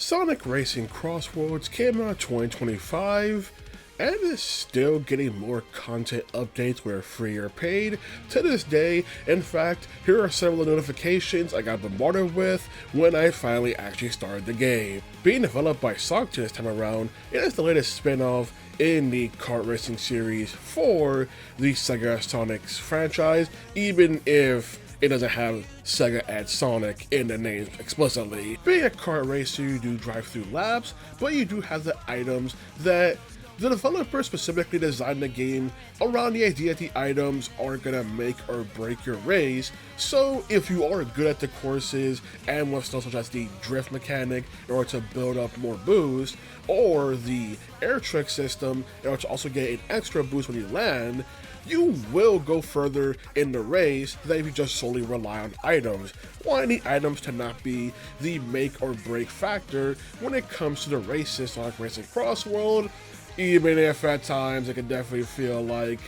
Sonic Racing CrossWorlds came out 2025 and is still getting more content updates where free or paid to this day. In fact, here are several notifications I got bombarded with when I finally actually started the game. Being developed by Zavok this time around, it is the latest spin-off in the Kart Racing series for the Sega Sonic's franchise, even if it doesn't have Sega and Sonic in the name explicitly. Being a kart racer, you do drive through laps, but you do have the items that the developer specifically designed the game around the idea that the items are gonna make or break your race. So if you are good at the courses and with stuff such as the drift mechanic in order to build up more boost, or the air trick system in order to also get an extra boost when you land, you will go further in the race than if you just solely rely on items. Wanting the items to not be the make or break factor when it comes to the races Sonic Racing CrossWorld, even if at times it can definitely feel like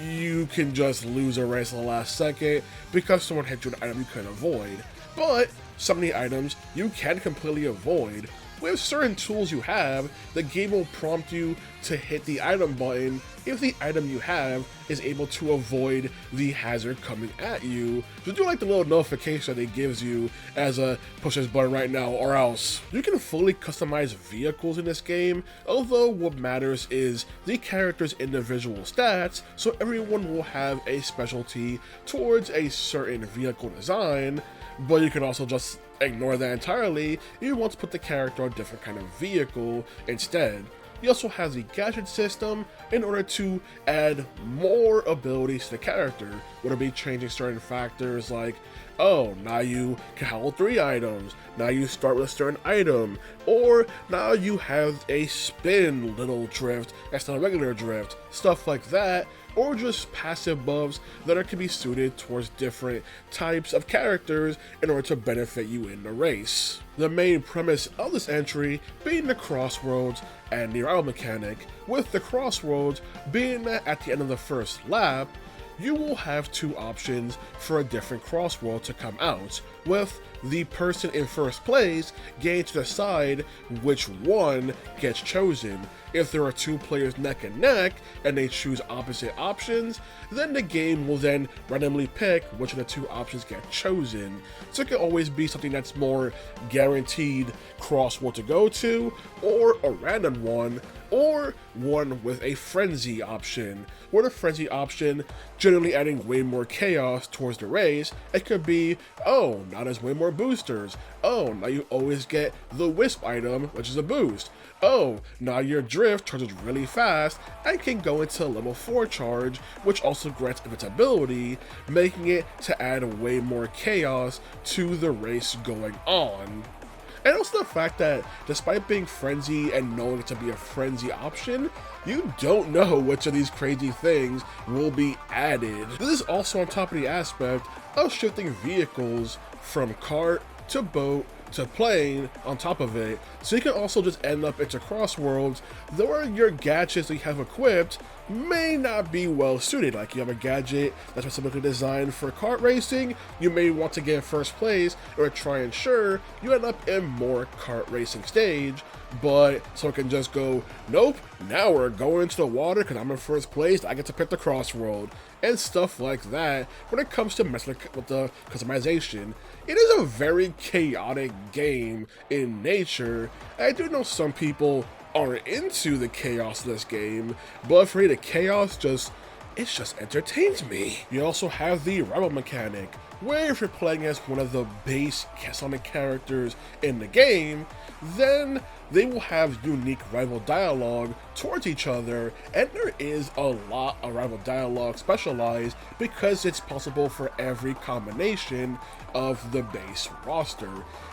you can just lose a race at the last second because someone hit you with an item you couldn't avoid. But some of the items you can completely avoid. With certain tools you have, the game will prompt you to hit the item button if the item you have is able to avoid the hazard coming at you. So do like the little notification that it gives you as a push this button right now or else. You can fully customize vehicles in this game, although what matters is the character's individual stats, so everyone will have a specialty towards a certain vehicle design, but you can also just ignore that entirely if you want to put the character on a different kind of vehicle instead. He also has the gadget system in order to add more abilities to the character, whether it be changing certain factors like, oh, now you can hold 3 items, now you start with a certain item, or now you have a spin little drift that's not a regular drift, stuff like that, or just passive buffs that can be suited towards different types of characters in order to benefit you in the race. The main premise of this entry being the CrossWorlds and the rival mechanic, with the CrossWorlds being that at the end of the first lap, you will have 2 options for a different CrossWorld to come out, with the person in first place getting to decide which one gets chosen. If there are 2 players neck and neck and they choose opposite options, then the game will then randomly pick which of the 2 options get chosen. So it can always be something that's more guaranteed CrossWorld to go to, or a random one, or one with a frenzy option, where the frenzy option generally adding way more chaos towards the race. It could be, oh, now there's way more boosters, oh, now you always get the wisp item, which is a boost, oh, now your drift charges really fast and can go into level 4 charge, which also grants invincibility, making it to add way more chaos to the race going on. And also the fact that despite being frenzy and knowing it to be a frenzy option, you don't know which of these crazy things will be added. This is also on top of the aspect of shifting vehicles from kart to boat to plane on top of it, so you can also just end up into CrossWorlds though your gadgets that you have equipped may not be well suited. Like you have a gadget that's specifically designed for kart racing, you may want to get first place or try and ensure you end up in more kart racing stage, but someone can just go, nope, now we're going into the water because I'm in first place, I get to pick the CrossWorld, and stuff like that. When it comes to messing with the customization, it is a very chaotic game in nature. I do know some people aren't into the chaos of this game, but for me the chaos just entertains me. You also have the rival mechanic, where if you're playing as one of the base Sonic characters in the game, then they will have unique rival dialogue towards each other, and there is a lot of rival dialogue specialized because it's possible for every combination of the base roster.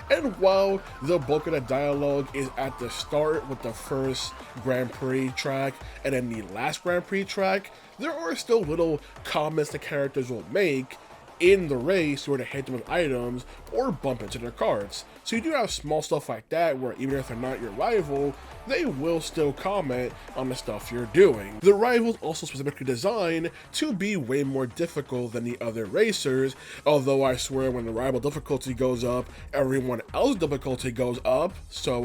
And while the bulk of the dialogue is at the start with the first Grand Prix track and then the last Grand Prix track, there are still little comments the characters will make in the race where to hit them with items or bump into their carts. So you do have small stuff like that where even if they're not your rival, they will still comment on the stuff you're doing. The rival's also specifically designed to be way more difficult than the other racers, although I swear when the rival difficulty goes up, everyone else's difficulty goes up, so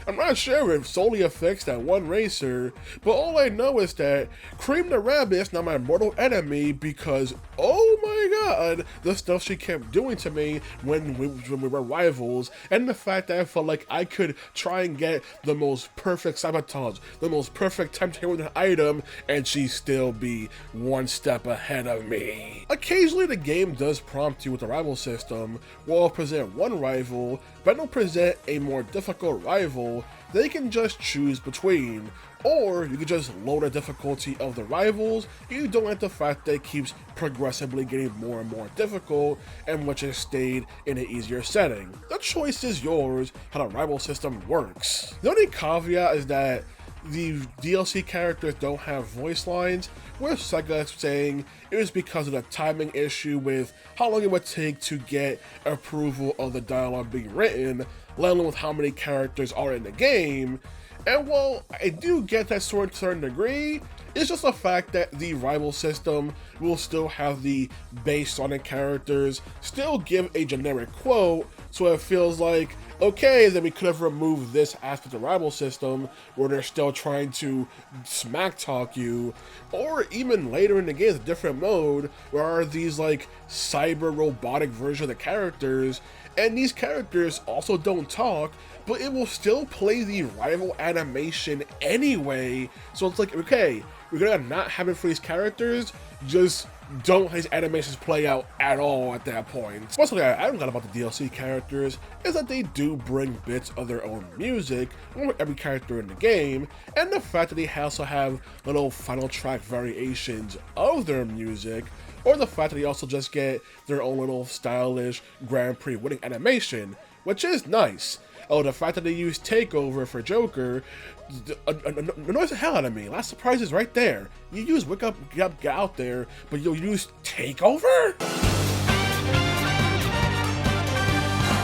I'm not sure if it solely affects that one racer, but all I know is that Cream the Rabbit's not my mortal enemy because, oh my god, the stuff she kept doing to me when we were rivals, and the fact that I felt like I could try and get the most perfect sabotage, the most perfect time to hit with an item, and she'd still be one step ahead of me. Occasionally the game does prompt you with the rival system, where it'll present one rival, but it'll present a more difficult rival they can just choose between, or you can just lower the difficulty of the rivals. You don't like the fact that it keeps progressively getting more and more difficult, and which has stayed in an easier setting. The choice is yours how the rival system works. The only caveat is that the DLC characters don't have voice lines, with Sega saying it was because of the timing issue with how long it would take to get approval of the dialogue being written, let alone with how many characters are in the game. And while I do get that to a certain degree, it's just the fact that the rival system will still have the base Sonic characters still give a generic quote, so it feels like, okay, then we could have removed this aspect of the rival system where they're still trying to smack talk you, or even later in the game, a different mode where are these like cyber robotic versions of the characters, and these characters also don't talk, but it will still play the rival animation anyway. So it's like, okay, we're gonna not have it for these characters, just don't let these animations play out at all at that point. One thing I haven't got about the DLC characters is that they do bring bits of their own music for every character in the game, and the fact that they also have little final track variations of their music, or the fact that they also just get their own little stylish Grand Prix winning animation, which is nice. Oh, the fact that they use Takeover for Joker annoys the hell out of me. Last surprise is right there. You use Wake Up, Get Out there, but you'll use Takeover?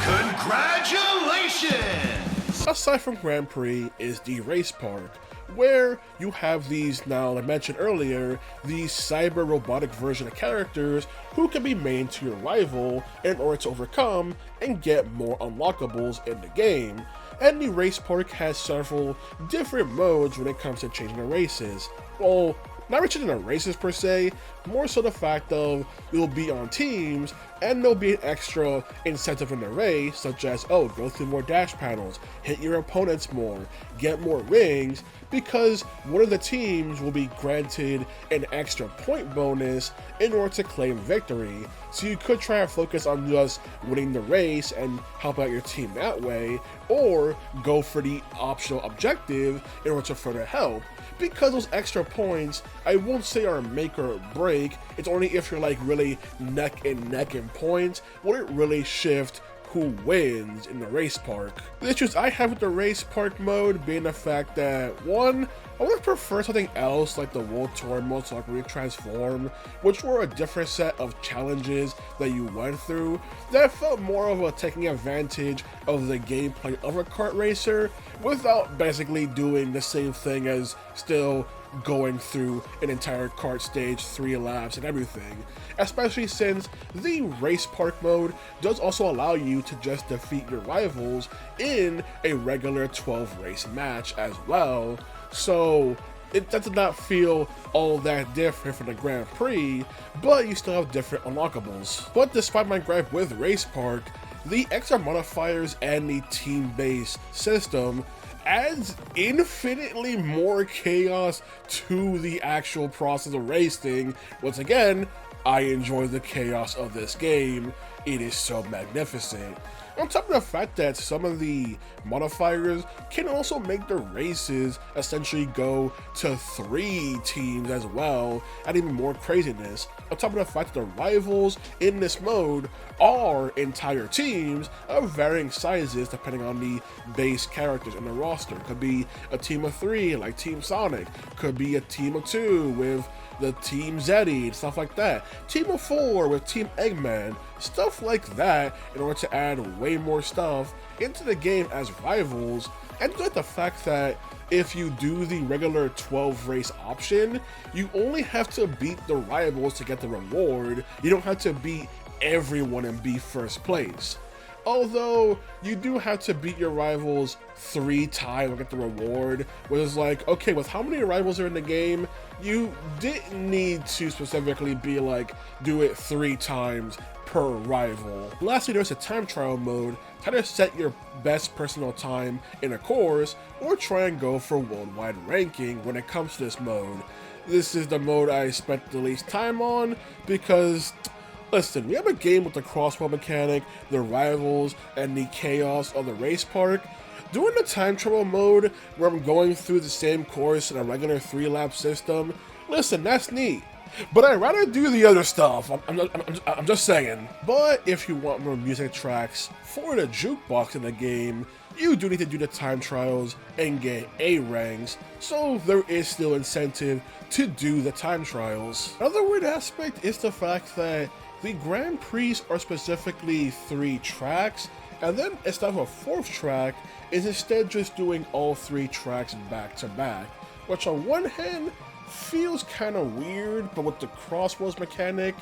Congratulations! Aside from Grand Prix is the Race Park, where you have these, now I mentioned earlier, these cyber robotic version of characters who can be made to your rival in order to overcome and get more unlockables in the game. And the Race Park has several different modes when it comes to changing the races. Well, not changing the races per se, more so the fact of you'll be on teams and there'll be an extra incentive in the race, such as, oh, go through more dash panels, hit your opponents more, get more rings, because one of the teams will be granted an extra point bonus in order to claim victory. So you could try to focus on just winning the race and help out your team that way, or go for the optional objective in order to further help. Because those extra points, I won't say are make or break, it's only if you're like really neck and neck in points will it really shift who wins in the Race Park. The issues I have with the Race Park mode being the fact that, one, I would prefer something else like the World Tour mode, so like Transform, which were a different set of challenges that you went through that felt more of a taking advantage of the gameplay of a kart racer without basically doing the same thing as still going through an entire kart stage, 3 laps and everything, especially since the Race Park mode does also allow you to just defeat your rivals in a regular 12 race match as well. So it does not feel all that different from the Grand Prix, but you still have different unlockables. But despite my gripe with Race Park, the extra modifiers and the team-based system adds infinitely more chaos to the actual process of racing. Once again, I enjoy the chaos of this game. It is so magnificent. On top of the fact that some of the modifiers can also make the races essentially go to 3 teams as well, and even more craziness. On top of the fact that the rivals in this mode are entire teams of varying sizes depending on the base characters in the roster. Could be a team of 3 like Team Sonic, could be a team of 2 with the Team Zeddy and stuff like that, team of 4 with Team Eggman, stuff like that, in order to add way more stuff into the game as rivals. And just the fact that if you do the regular 12 race option, you only have to beat the rivals to get the reward. You don't have to beat everyone and be first place. Although you do have to beat your rivals 3 times to get the reward, which is like, okay, with how many rivals are in the game, you didn't need to specifically be like, do it 3 times per rival. Lastly, there's a time trial mode, how to set your best personal time in a course, or try and go for worldwide ranking when it comes to this mode. This is the mode I spent the least time on because, listen, we have a game with the crossword mechanic, the rivals, and the chaos of the race park. Doing the time trial mode, where I'm going through the same course in a regular 3-lap system, listen, that's neat. But I'd rather do the other stuff, I'm just saying. But if you want more music tracks for the jukebox in the game, you do need to do the time trials and get A ranks, so there is still incentive to do the time trials. Another weird aspect is the fact that the Grand Prix are specifically 3 tracks, and then instead of a 4th track, is instead just doing all 3 tracks back to back, which on one hand feels kind of weird, but with the CrossWorlds mechanic,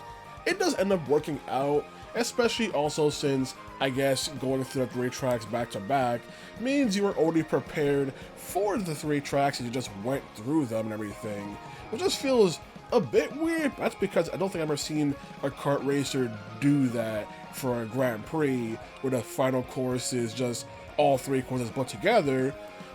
it does end up working out, especially also since, I guess, going through the 3 tracks back to back means you were already prepared for the 3 tracks and you just went through them and everything, which just feels a bit weird. That's because I don't think I've ever seen a Kart Racer do that for a Grand Prix, where the final course is just all 3 courses put together.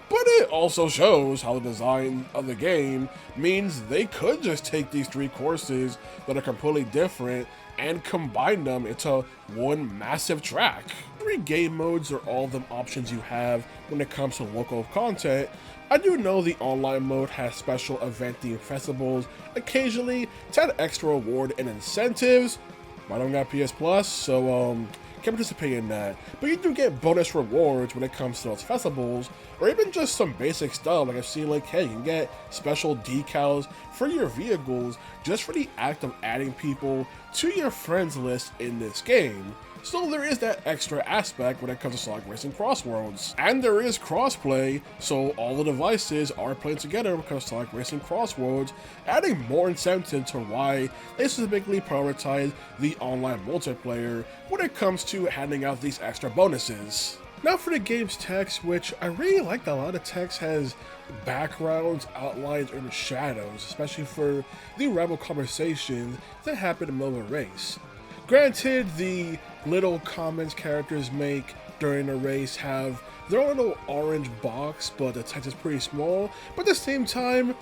But it also shows how the design of the game means they could just take these 3 courses that are completely different and combine them into one massive track. 3 game modes are all the options you have when it comes to local content. I do know the online mode has special event-themed festivals occasionally to add extra reward and incentives. I don't got PS Plus, so can't participate in that. But you do get bonus rewards when it comes to those festivals, or even just some basic stuff. Like I've seen, like, hey, you can get special decals for your vehicles just for the act of adding people to your friends list in this game. So there is that extra aspect when it comes to Sonic Racing CrossWorlds. And there is crossplay, so all the devices are playing together because Sonic Racing CrossWorlds, adding more incentive to why they specifically prioritize the online multiplayer when it comes to handing out these extra bonuses. Now for the game's text, which I really like that a lot of text has backgrounds, outlines, and shadows, especially for the rival conversations that happen in the middle of a race. Granted, the little comments characters make during a race have their own little orange box, but the text is pretty small. But at the same time,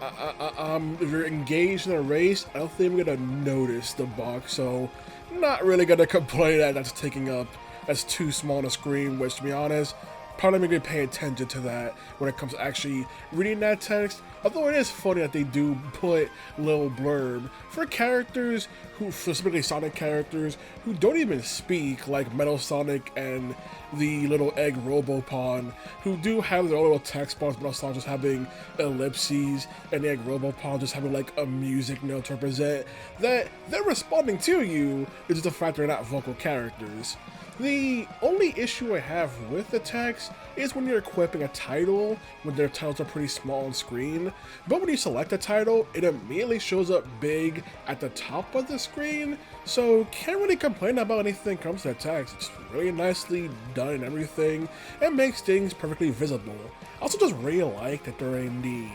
if you're engaged in a race, I don't think I'm gonna notice the box, so not really gonna complain that that's too small on a screen, which, to be honest, probably not gonna pay attention to that when it comes to actually reading that text. Although it is funny that they do put little blurb for characters who, specifically Sonic characters, who don't even speak, like Metal Sonic and the little Egg Robopon, who do have their own little text bars, Metal Sonic just having ellipses, and the Egg Robopon just having like a music note to represent that they're responding to you. It's just the fact they're not vocal characters. The only issue I have with the text is when you're equipping a title, when their titles are pretty small on screen, but when you select a title, it immediately shows up big at the top of the screen, so can't really complain about anything when it comes to that text. It's really nicely done and everything, and makes things perfectly visible. I also just really like that during the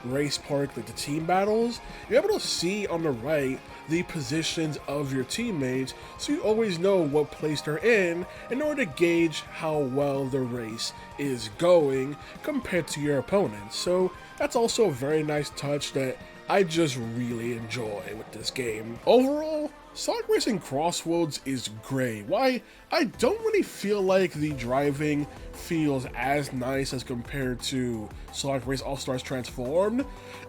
race park, like the team battles, you're able to see on the right the positions of your teammates, so you always know what place they're in order to gauge how well the race is going compared to your opponents. So that's also a very nice touch that I just really enjoy with this game. Overall, Sonic Racing CrossWorlds is great. Why? I don't really feel like the driving feels as nice as compared to Sonic Race All-Stars Transformed.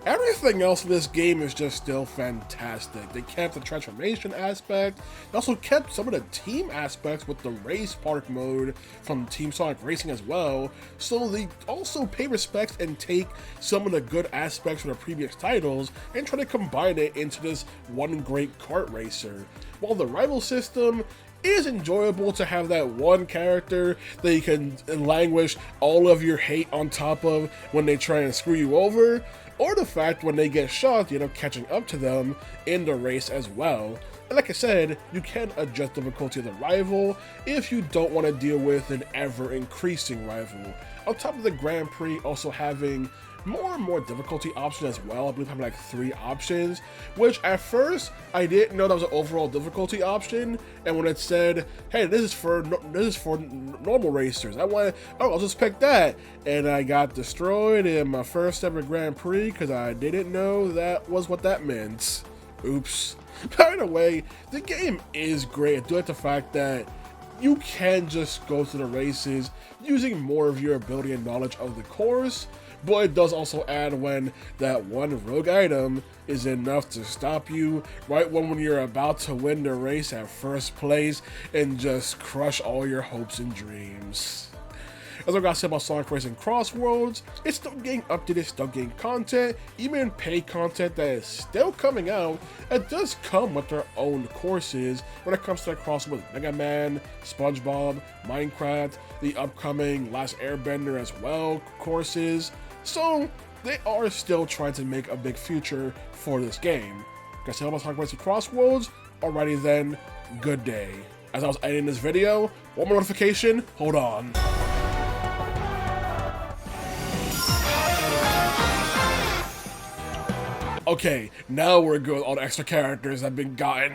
Everything else in this game is just still fantastic. They kept the transformation aspect, they also kept some of the team aspects with the race park mode from Team Sonic Racing as well, so they also pay respects and take some of the good aspects from the previous titles and try to combine it into this one great kart racer. While the rival system is enjoyable to have that one character that you can languish all of your hate on top of when they try and screw you over, or the fact when they get shot, you end up catching up to them in the race as well. And like I said, you can adjust difficulty of the rival if you don't want to deal with an ever-increasing rival. On top of the Grand Prix also having more and more difficulty options as well. I believe having like 3 options, which at first I didn't know that was an overall difficulty option, and when it said, hey, this is for normal racers, I'll just pick that, and I got destroyed in my first ever Grand Prix because I didn't know that was what that meant. Oops. By the way, the game is great. I do like the fact that you can just go through the races using more of your ability and knowledge of the course, but it does also add when that one rogue item is enough to stop you right when you're about to win the race at first place and just crush all your hopes and dreams. As I got to say about Sonic Racing CrossWorlds, it's still getting updated, still getting content, even paid content that is still coming out. It does come with their own courses when it comes to crossing with Mega Man, SpongeBob, Minecraft, the upcoming Last Airbender as well courses. So they are still trying to make a big future for this game. Guys, how about Sonic Racing CrossWorlds? Alrighty then, good day. As I was editing this video, one more notification, hold on. Okay, now we're good with all the extra characters that have been gotten.